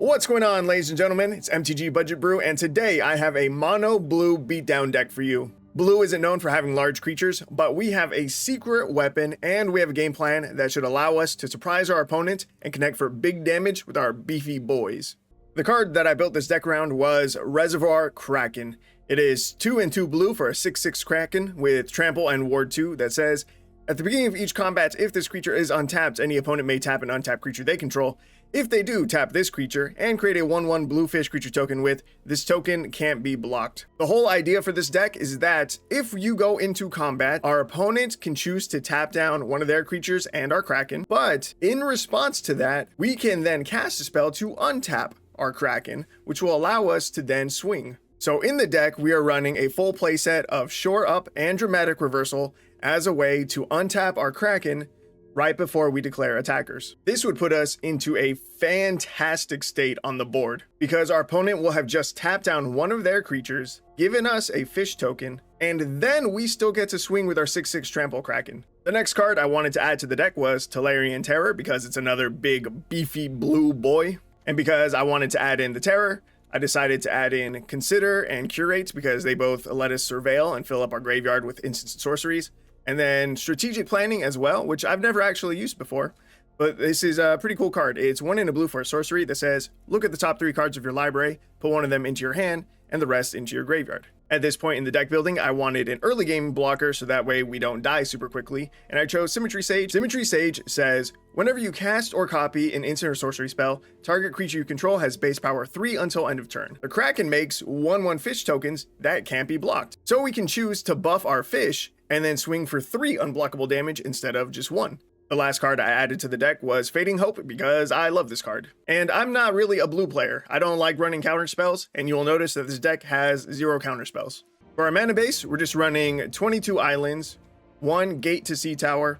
What's going on, ladies and gentlemen? It's MTG Budget Brew, and today I have a mono blue beatdown deck for you. Blue isn't known for having large creatures, but we have a secret weapon and we have a game plan that should allow us to surprise our opponent and connect for big damage with our beefy boys. The card that I built this deck around was Reservoir Kraken. It is 2 and 2 blue for a 6/6 Kraken with Trample and Ward 2 that says, at the beginning of each combat, if this creature is untapped, any opponent may tap an untapped creature they control. If they do, tap this creature and create a 1/1 blue fish creature token with this token can't be blocked. The whole idea for this deck is that if you go into combat, our opponent can choose to tap down one of their creatures and our Kraken, but in response to that, we can then cast a spell to untap our Kraken, which will allow us to then swing. So in the deck, we are running a full playset of Shore Up and Dramatic Reversal as a way to untap our Kraken right before we declare attackers. This would put us into a fantastic state on the board because our opponent will have just tapped down one of their creatures, given us a fish token, and then we still get to swing with our 6/6 Trample Kraken. The next card I wanted to add to the deck was Tolarian Terror because it's another big beefy blue boy. And because I wanted to add in the Terror, I decided to add in Consider and Curate because they both let us surveil and fill up our graveyard with instants and sorceries. And then Strategic Planning as well, which I've never actually used before. But this is a pretty cool card. It's 1 and a blue for a sorcery that says, look at the top 3 cards of your library, put one of them into your hand, and the rest into your graveyard. At this point in the deck building, I wanted an early game blocker so that way we don't die super quickly, and I chose Symmetry Sage. Symmetry Sage says, whenever you cast or copy an instant or sorcery spell, target creature you control has base power 3 until end of turn. The Kraken makes 1/1 fish tokens that can't be blocked. So we can choose to buff our fish and then swing for 3 unblockable damage instead of just 1. The last card I added to the deck was Fading Hope because I love this card. And I'm not really a blue player. I don't like running counter spells, and you'll notice that this deck has 0 counter spells. For our mana base, we're just running 22 islands, 1 Gate to Seatower,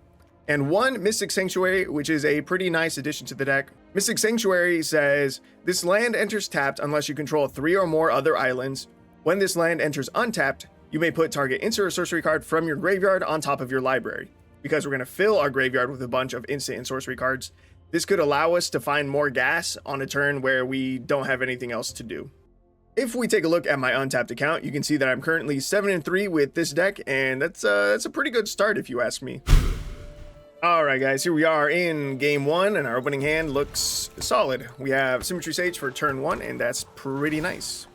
and 1 Mystic Sanctuary, which is a pretty nice addition to the deck. Mystic Sanctuary says, this land enters tapped unless you control 3 or more other islands. When this land enters untapped, you may put target instant or sorcery card from your graveyard on top of your library. Because we're going to fill our graveyard with a bunch of instant and sorcery cards, this could allow us to find more gas on a turn where we don't have anything else to do. If we take a look at my untapped account, you can see that I'm currently 7 and 3 with this deck, and that's a pretty good start if you ask me. Alright guys, here we are in game 1, and our opening hand looks solid. We have Symmetry Sage for turn 1, and that's pretty nice.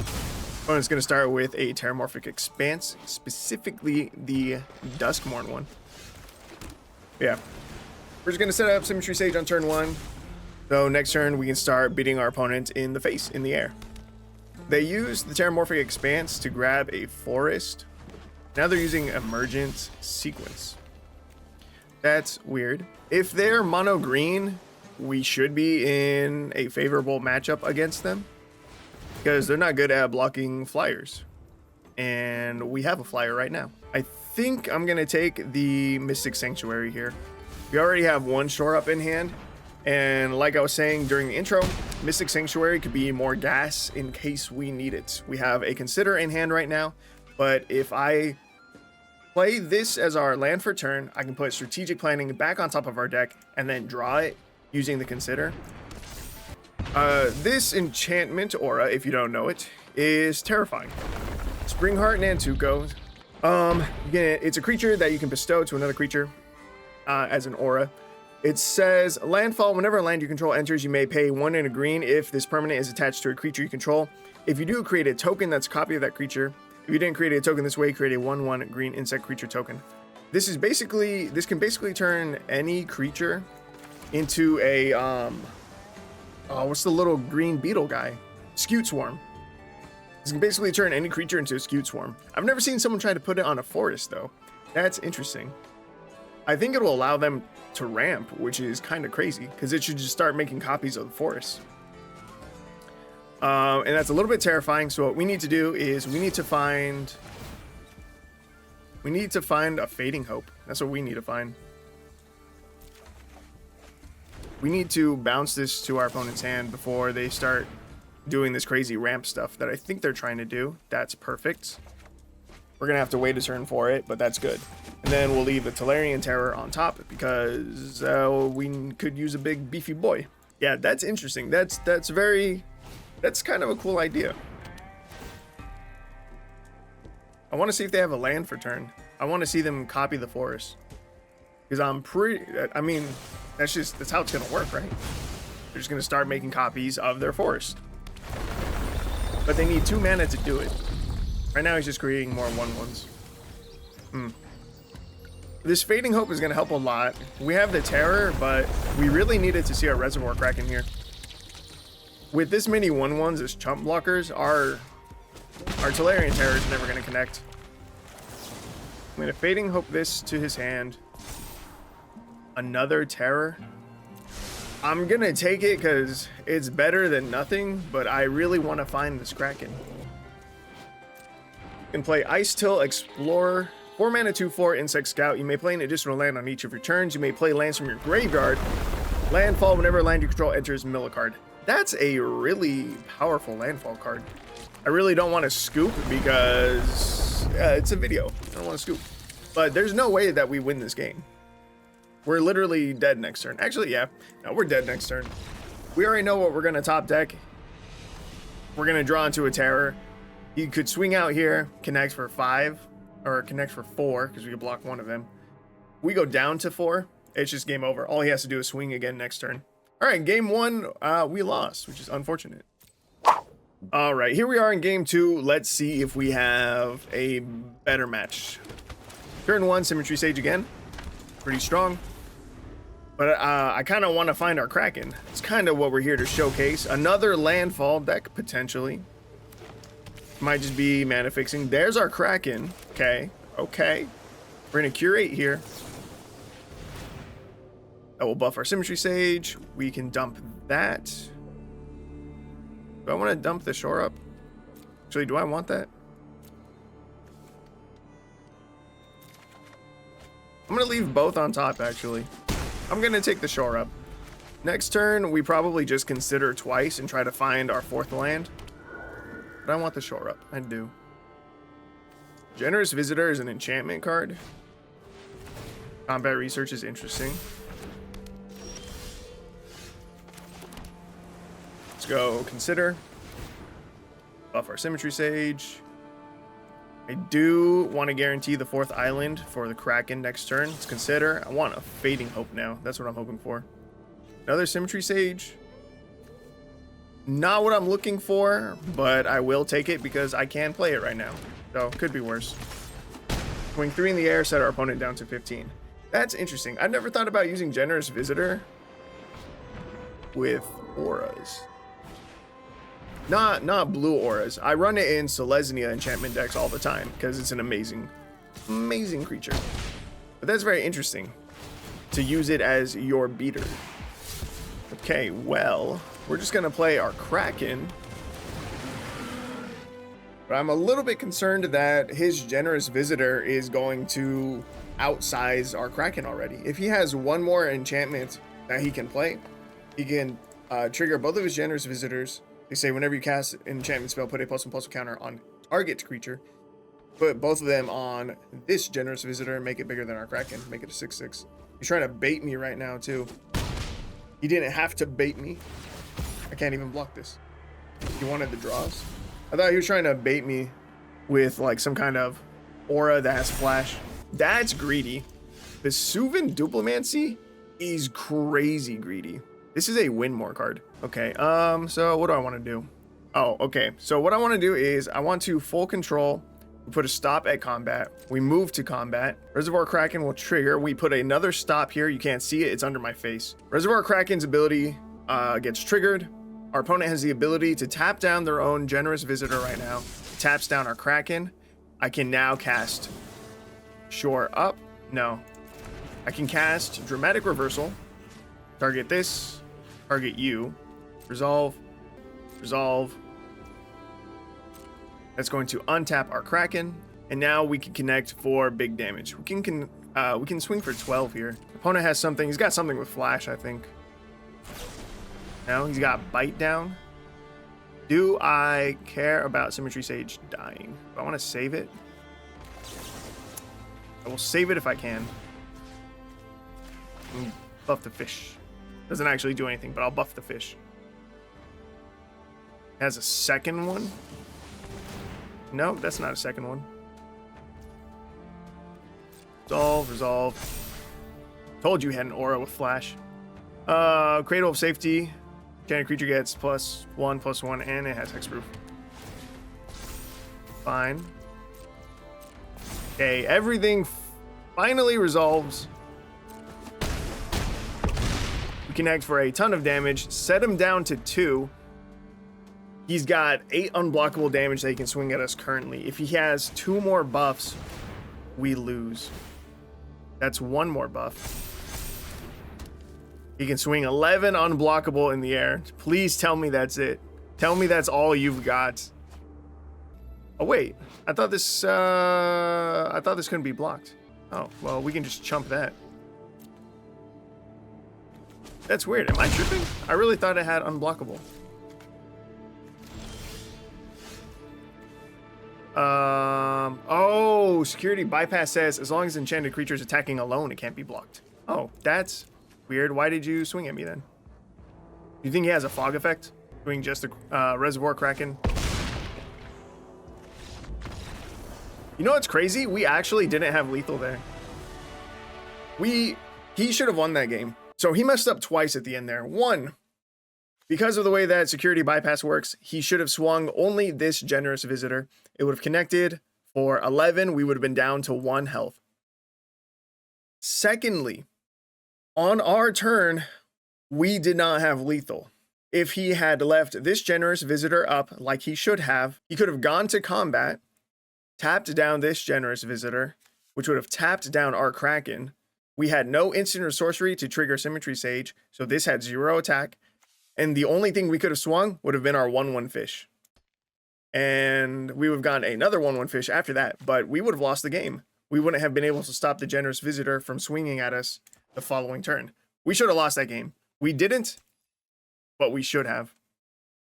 Opponent's going to start with a Terramorphic Expanse, specifically the Duskmourn one. Yeah, we're just going to set up Symmetry Sage on turn 1, so next turn we can start beating our opponent in the face, in the air. They use the Terramorphic Expanse to grab a forest. Now they're using Emergent Sequence. That's weird. If they're mono green, we should be in a favorable matchup against them because they're not good at blocking flyers. And we have a flyer right now. I think I'm going to take the Mystic Sanctuary here. We already have 1 Shore Up in hand. And like I was saying during the intro, Mystic Sanctuary could be more gas in case we need it. We have a Consider in hand right now, but if I play this as our land for turn, I can put Strategic Planning back on top of our deck and then draw it using the Consider. This enchantment aura, if you don't know it, is terrifying. Springheart Nantuko. It's a creature that you can bestow to another creature as an aura. It says, landfall, whenever a land you control enters, you may pay 1 and a green if this permanent is attached to a creature you control. If you do, create a token that's a copy of that creature. If you didn't create a token this way, create a 1/1 green insect creature token. This can basically turn any creature into a, what's the little green beetle guy? Scute Swarm. This can basically turn any creature into a Scute Swarm. I've never seen someone try to put it on a forest, though. That's interesting. I think it will allow them to ramp, which is kind of crazy, because it should just start making copies of the forest. And that's a little bit terrifying, so what we need to do is we need to find a Fading Hope. That's what we need to find. We need to bounce this to our opponent's hand before they start doing this crazy ramp stuff that I think they're trying to do. That's perfect. We're going to have to wait a turn for it, but that's good. And then we'll leave the Tolarian Terror on top because we could use a big beefy boy. Yeah, that's interesting. That's very That's kind of a cool idea. I want to see if they have a land for turn. I want to see them copy the forest. Because I mean, that's how it's going to work, right? They're just going to start making copies of their forest. But they need 2 mana to do it. Right now he's just creating more 1/1s. This Fading Hope is going to help a lot. We have the Terror, but we really needed to see our Reservoir Kraken here. With this many 1/1s as chump blockers, our Tolarian Terror is never going to connect. I'm going to Fading Hope this to his hand. Another Terror. I'm going to take it because it's better than nothing, but I really want to find this Kraken. You can play Ice Till Explorer. 4 mana 2/4 Insect Scout. You may play an additional land on each of your turns. You may play lands from your graveyard. Landfall whenever a land you control enters mill a card. That's a really powerful landfall card. I really don't want to scoop because it's a video. I don't want to scoop. But there's no way that we win this game. We're literally dead next turn. Actually, yeah. No, we're dead next turn. We already know what we're going to top deck. We're going to draw into a Terror. He could swing out here, connect for 5, or connect for 4, because we could block one of them. We go down to 4. It's just game over. All he has to do is swing again next turn. All right, game 1, we lost, which is unfortunate. All right, here we are in game 2. Let's see if we have a better match. Turn 1, Symmetry Sage again. Pretty strong. But I kind of want to find our Kraken. It's kind of what we're here to showcase. Another landfall deck, potentially. Might just be mana fixing. There's our Kraken. Okay. Okay. We're going to Curate here. That will buff our Symmetry Sage. We can dump that. Do I want to dump the shore up? Actually, do I want that? I'm going to leave both on top, actually. I'm going to take the shore up. Next turn, we probably just consider twice and try to find our 4th land. But I want the shore up. I do. Generous Visitor is an enchantment card. Combat Research is interesting. Let's go Consider. Buff our Symmetry Sage. I do want to guarantee the 4th island for the Kraken next turn. Let's Consider. I want a Fading Hope now. That's what I'm hoping for. Another Symmetry Sage. Not what I'm looking for, but I will take it because I can play it right now. So, could be worse. Swing 3 in the air, set our opponent down to 15. That's interesting. I've never thought about using Generous Visitor with auras. Not blue auras. I run it in Selesnya enchantment decks all the time because it's an amazing creature. But that's very interesting to use it as your beater. Okay, well, we're just going to play our Kraken. But I'm a little bit concerned that his Generous Visitor is going to outsize our Kraken already. If he has one more enchantment that he can play, he can trigger both of his Generous Visitors. They say whenever you cast an enchantment spell, put a +1/+1 counter on target creature. Put both of them on this Generous Visitor and make it bigger than our Kraken. Make it a 6/6. He's trying to bait me right now, too. He didn't have to bait me. I can't even block this. He wanted the draws. I thought he was trying to bait me with like some kind of aura that has flash. That's greedy. The Suvin Duplimancy is crazy greedy. This is a win more card. Okay, so what do I want to do? Oh, okay. So what I want to do is I want to full control. We put a stop at combat. We move to combat. Reservoir Kraken will trigger. We put another stop here. You can't see it. It's under my face. Reservoir Kraken's ability gets triggered. Our opponent has the ability to tap down their own Generous Visitor right now. Taps down our Kraken. I can now cast Shore Up. No. I can cast Dramatic Reversal. Target this. Target you. Resolve. Resolve. That's going to untap our Kraken. And now we can connect for big damage. We can swing for 12 here. Opponent has something. He's got something with flash, I think. No, he's got Beatdown. Do I care about Symmetry Sage dying? Do I want to save it? I will save it if I can. Buff the fish. Doesn't actually do anything, but I'll buff the fish. Has a second one? No, that's not a second one. Resolve. Told you had an aura with flash. Cradle of Safety. Enchanted creature gets +1/+1, and it has hexproof. Fine. Okay, everything finally resolves. We connect for a ton of damage. Set him down to 2. He's got 8 unblockable damage that he can swing at us currently. If he has 2 more buffs, we lose. That's 1 more buff. He can swing 11 unblockable in the air. Please tell me that's it. Tell me that's all you've got. Oh wait, I thought this couldn't be blocked. Oh, well, we can just chump that. That's weird. Am I tripping? I really thought it had unblockable. Oh, security bypass says as long as enchanted creature is attacking alone, it can't be blocked. Oh, that's weird. Why did you swing at me then? Do you think he has a fog effect? Doing just a Reservoir Kraken? You know what's crazy? We actually didn't have lethal there. He should have won that game. So he messed up twice at the end there. One, because of the way that security bypass works, he should have swung only this generous visitor. It would have connected for 11. We would have been down to 1 health. Secondly, on our turn, we did not have lethal. If he had left this generous visitor up like he should have, he could have gone to combat, tapped down this generous visitor, which would have tapped down our Kraken. We had no instant or sorcery to trigger Symmetry Sage, so this had 0 attack. And the only thing we could have swung would have been our 1/1 fish. And we would have gotten another 1/1 fish after that, but we would have lost the game. We wouldn't have been able to stop the generous visitor from swinging at us the following turn. We should have lost that game. We didn't, but we should have.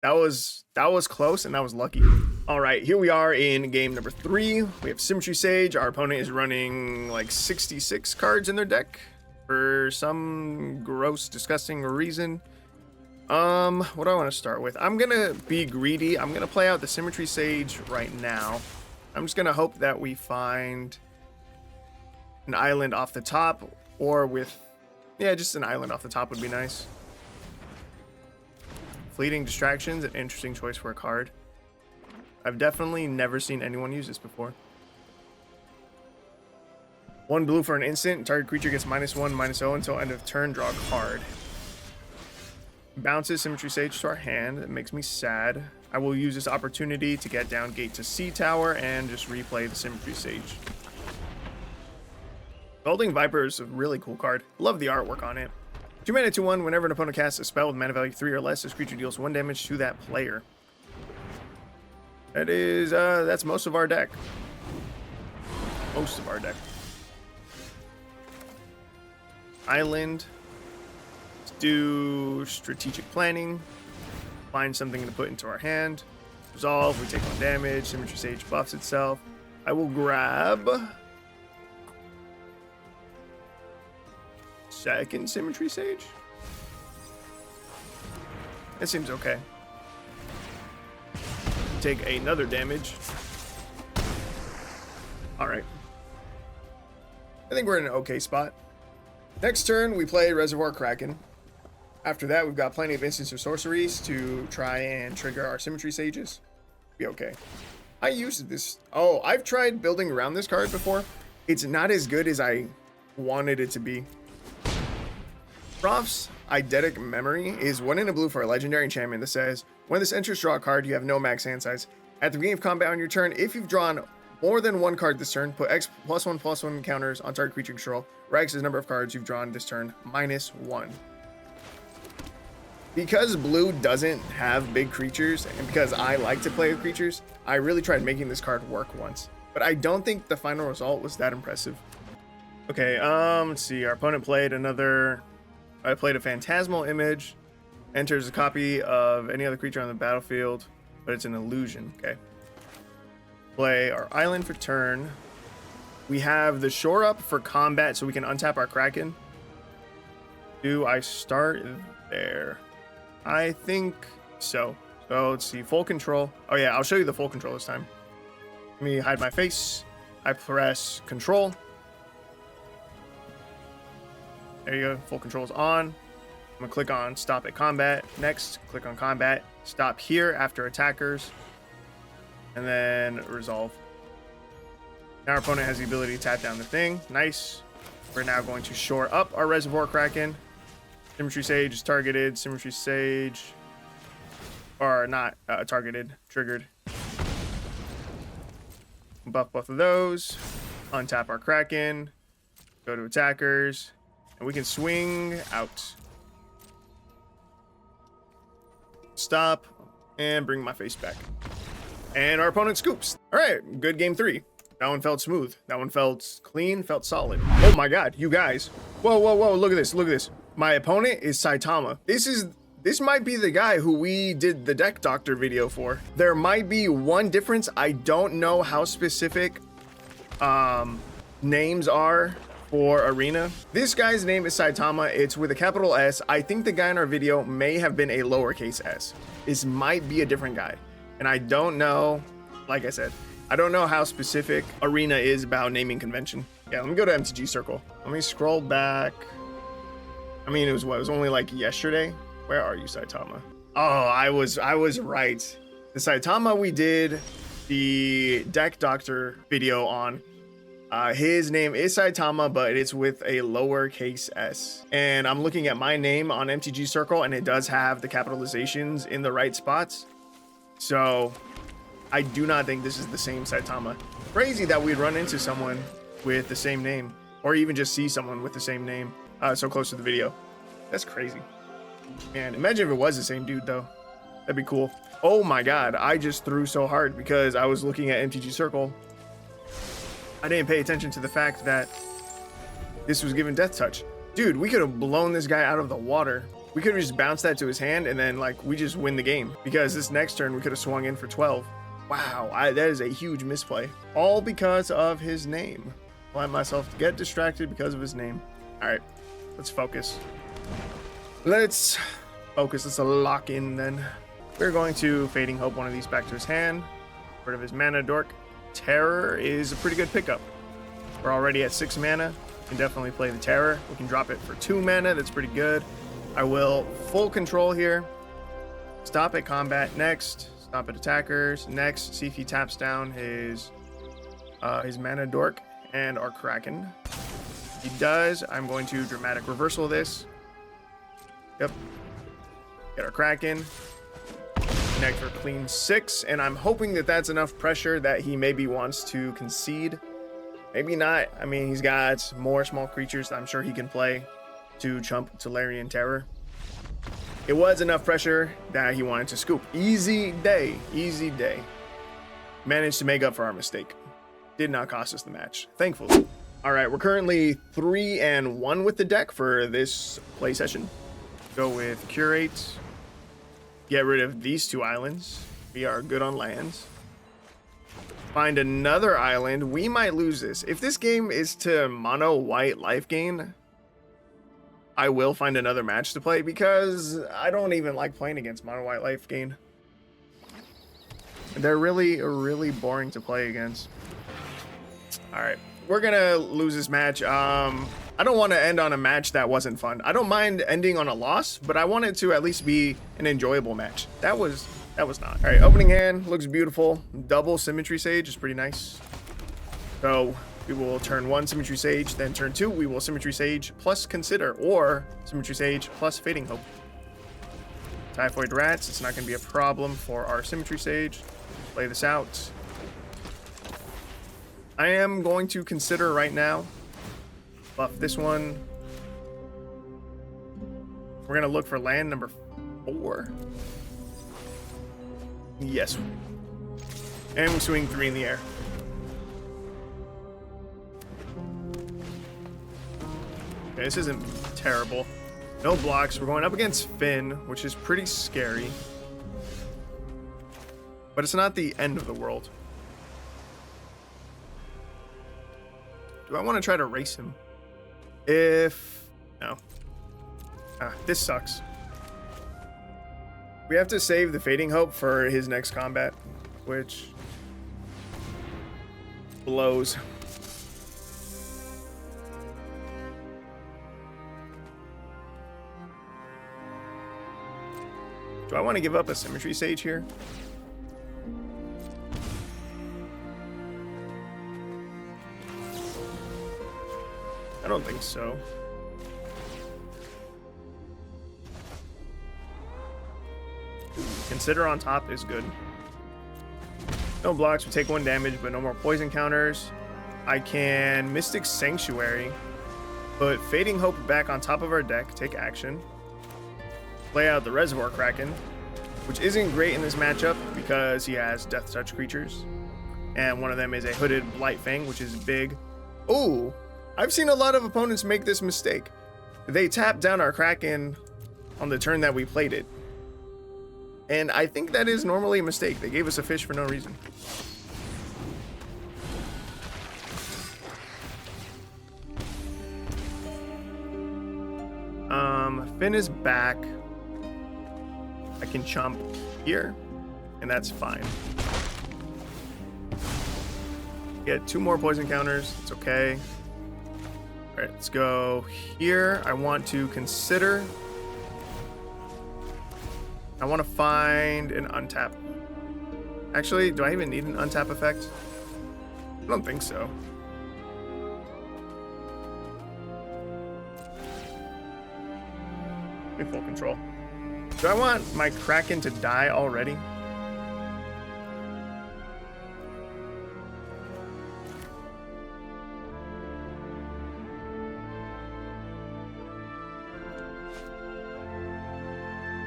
That was close, and that was lucky. All right, here we are in game number 3. We have Symmetry Sage. Our opponent is running like 66 cards in their deck for some gross, disgusting reason. What do I want to start with? I'm gonna be greedy. I'm gonna play out the Symmetry Sage right now. I'm just gonna hope that we find an island off the top, or with, yeah, just an island off the top would be nice. Fleeting Distractions, an interesting choice for a card. I've definitely never seen anyone use this before. 1 blue for an instant. Target creature gets -1/-0 until end of turn. Draw a card. Bounces Symmetry Sage to our hand. It makes me sad. I will use this opportunity to get down gate to Seatower and just replay the Symmetry Sage. Belding Viper is a really cool card. Love the artwork on it. 2 mana 2/1. Whenever an opponent casts a spell with mana value 3 or less, this creature deals 1 damage to that player. That is, that's most of our deck. Most of our deck. Island. Let's do strategic planning. Find something to put into our hand. Resolve. We take 1 damage. Symmetry Sage buffs itself. I will grab second Symmetry Sage. It seems okay. Take another damage. All right. I think we're in an okay spot. Next turn, we play Reservoir Kraken. After that, we've got plenty of instants or sorceries to try and trigger our Symmetry Sages. Be okay. I used this. Oh, I've tried building around this card before. It's not as good as I wanted it to be. Prof's Eidetic Memory is 1 in a blue for a legendary enchantment that says, when this enters, draw a card. You have no max hand size. At the beginning of combat on your turn, if you've drawn more than 1 card this turn, put X +1/+1 counters on target creature control. Where X is the number of cards you've drawn this turn, -1. Because blue doesn't have big creatures, and because I like to play with creatures, I really tried making this card work once. But I don't think the final result was that impressive. Okay, let's see. Our opponent played I played a Phantasmal Image. Enters a copy of any other creature on the battlefield, but it's an illusion. Okay. Play our island for turn. We have the shore up for combat, so we can untap our Kraken. Do I start there? I think so. So let's see, full control. Oh yeah, I'll show you the full control this time. Let me hide my face. I press control. There you go, full control is on. I'm gonna click on stop at combat. Next, click on combat. Stop here after attackers. And then resolve. Now our opponent has the ability to tap down the thing. Nice. We're now going to shore up our Reservoir Kraken. Symmetry Sage is targeted. Symmetry Sage. Or not targeted, triggered. Buff both of those. Untap our Kraken. Go to attackers. And we can swing out. Stop. And bring my face back. And our opponent scoops. All right, good game 3. That one felt smooth. That one felt clean, felt solid. Oh my god, you guys. Whoa, whoa, whoa, look at this, look at this. My opponent is Seatower. This might be the guy who we did the deck doctor video for. There might be one difference. I don't know how specific names are for Arena. This guy's name is Seatower. It's with a capital S. I think the guy in our video may have been a lowercase s. This might be a different guy. And I don't know, like I said, I don't know how specific Arena is about naming convention. Yeah, let me go to MTG Circle. Let me scroll back. I mean, it was what? It was only like yesterday. Where are you, Seitower? Oh, I was right. The Seitower we did the deck doctor video on. His name is Seitower, but it's with a lowercase s. And I'm looking at my name on MTG Circle, and it does have the capitalizations in the right spots. So I do not think this is the same Seitower. Crazy that we'd run into someone with the same name, or even just see someone with the same name so close to the video. That's crazy. Man, imagine if it was the same dude though. That'd be cool. Oh my god, I just threw so hard because I was looking at MTG Circle. I didn't pay attention to the fact that this was given Death Touch. Dude, we could have blown this guy out of the water. We could have just bounced that to his hand and then like we just win the game, because this next turn we could have swung in for 12. Wow, that is a huge misplay. All because of his name. Let myself get distracted because of his name. All right, let's focus. Let's focus. Let's lock in then. We're going to Fading Hope one of these back to his hand. Rid of his mana dork. Terror is a pretty good pickup. We're already at 6 mana. We can definitely play the Terror. We can drop it for 2 mana. That's pretty good. I will full control here. Stop at combat next. Stop at attackers next. See if he taps down his mana dork and our Kraken. If he does, I'm going to dramatic reversal this. Yep. Get our Kraken. Connect for clean 6, and I'm hoping that that's enough pressure that he maybe wants to concede. Maybe not. I mean, he's got more small creatures that I'm sure he can play to chump Tolarian Terror. It was enough pressure that he wanted to scoop. Easy day. Easy day. Managed to make up for our mistake. Did not cost us the match, thankfully. All right, we're currently 3-1 with the deck for this play session. Go with Curate. Get rid of these 2 islands. We are good on lands. Find another island. We might lose this. If this game is to mono white life gain, I will find another match to play, because I don't even like playing against mono white life gain. They're really boring to play against. All right, we're gonna lose this match. I don't want to end on a match that wasn't fun. I don't mind ending on a loss, but I want it to at least be an enjoyable match. That was not. All right, opening hand looks beautiful. Double Symmetry Sage is pretty nice. So we will turn 1 Symmetry Sage, then turn 2 we will Symmetry Sage plus Consider, or Symmetry Sage plus Fading Hope. Typhoid Rats, it's not going to be a problem for our Symmetry Sage. Play this out. I am going to Consider right now. Buff this one. We're gonna look for land number 4. Yes. And we swing 3 in the air. Okay, this isn't terrible. No blocks. We're going up against Finn, which is pretty scary. But it's not the end of the world. Do I want to try to race him? No. This sucks. We have to save the Fading Hope for his next combat, which blows. Do I want to give up A-Symmetry Sage here? I don't think so. Consider on top is good. No blocks, we take 1 damage, but no more poison counters. I can Mystic Sanctuary, put Fading Hope back on top of our deck, take action. Play out the Reservoir Kraken, which isn't great in this matchup because he has Death Touch creatures. And one of them is a Hooded Blightfang, which is big. Ooh, I've seen a lot of opponents make this mistake. They tap down our Kraken on the turn that we played it. And I think that is normally a mistake. They gave us a fish for no reason. Finn is back. I can chump here, and that's fine. Get 2 more poison counters. It's okay. All right, let's go here. I want to consider. I want to find an untap. Actually, do I even need an untap effect? I don't think so. In full control. Do I want my Kraken to die already?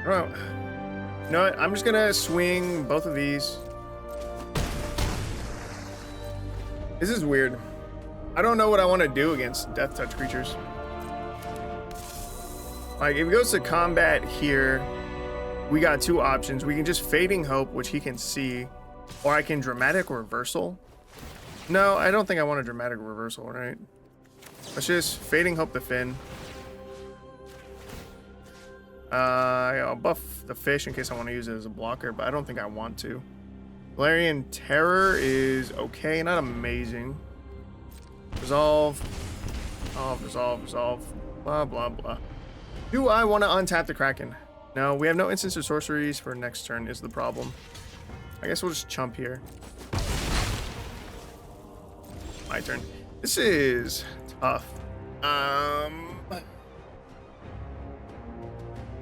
Oh. You know what? I'm just gonna swing both of these. This is weird. I don't know what I want to do against Death Touch creatures. Like, if he goes to combat here, we got 2 options. We can just Fading Hope, which he can see, or I can Dramatic Reversal. No, I don't think I want a Dramatic Reversal, right? Let's just Fading Hope the Finn. I'll buff the fish in case I want to use it as a blocker, but I don't think I want to. Tolarian Terror is okay, not amazing. Resolve. Resolve. Blah, blah, blah. Do I want to untap the Kraken? No, we have no instants or sorceries for next turn is the problem. I guess we'll just chump here. My turn. This is tough.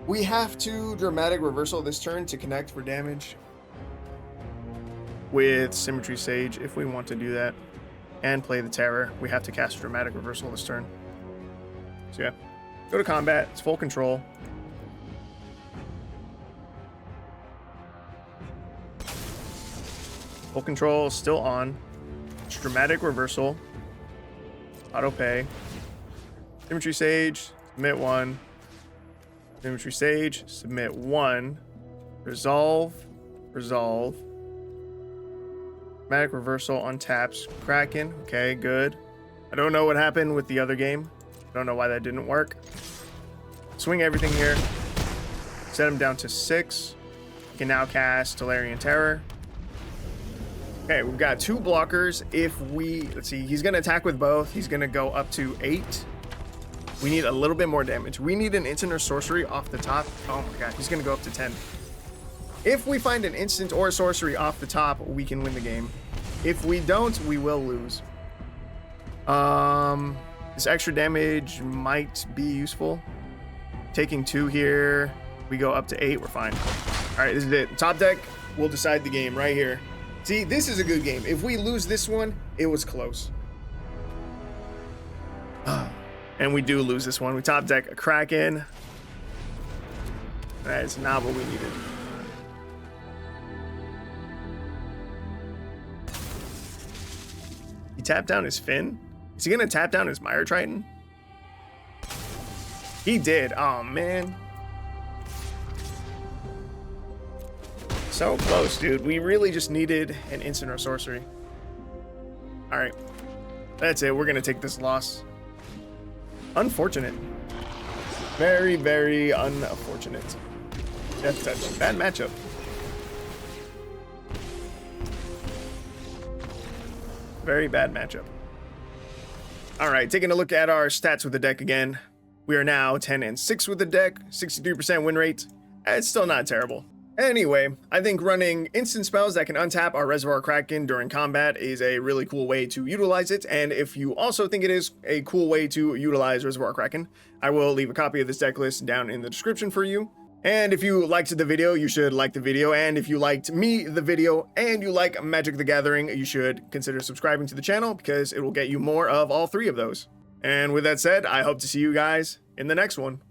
We have to Dramatic Reversal this turn to connect for damage with Symmetry Sage if we want to do that. And play the Terror. We have to cast Dramatic Reversal this turn. So yeah. Go to combat. It's full control. Full control is still on. It's Dramatic Reversal. Auto pay. Symmetry Sage. Submit 1. Symmetry Sage. Submit 1. Resolve. Dramatic Reversal untaps Kraken. Okay, good. I don't know what happened with the other game. I don't know why that didn't work. Swing everything here. Set him down to 6. We can now cast Tolarian Terror. Okay, we've got 2 blockers. If we, let's see, he's going to attack with both. He's going to go up to 8. We need a little bit more damage. We need an instant or sorcery off the top. Oh my god, he's going to go up to 10. If we find an instant or a sorcery off the top, we can win the game. If we don't, we will lose. This extra damage might be useful. Taking 2 here. We go up to 8. We're fine. All right, this is it. Top deck will decide the game right here. See, this is a good game. If we lose this one, it was close. And we do lose this one. We top deck a Kraken. That is not what we needed. He tapped down his Finn. Is he gonna tap down his Mire Triton? He did. Oh man. So close, dude. We really just needed an instant or sorcery. All right. That's it. We're gonna take this loss. Unfortunate. Very, very unfortunate. Death Touch. Bad matchup. Very bad matchup. Alright, taking a look at our stats with the deck again. We are now 10-6 with the deck, 63% win rate. It's still not terrible. Anyway, I think running instant spells that can untap our Reservoir Kraken during combat is a really cool way to utilize it, and if you also think it is a cool way to utilize Reservoir Kraken, I will leave a copy of this deck list down in the description for you. And if you liked the video, you should like the video, and if you liked me, the video, and you like Magic the Gathering, you should consider subscribing to the channel because it will get you more of all three of those. And with that said, I hope to see you guys in the next one.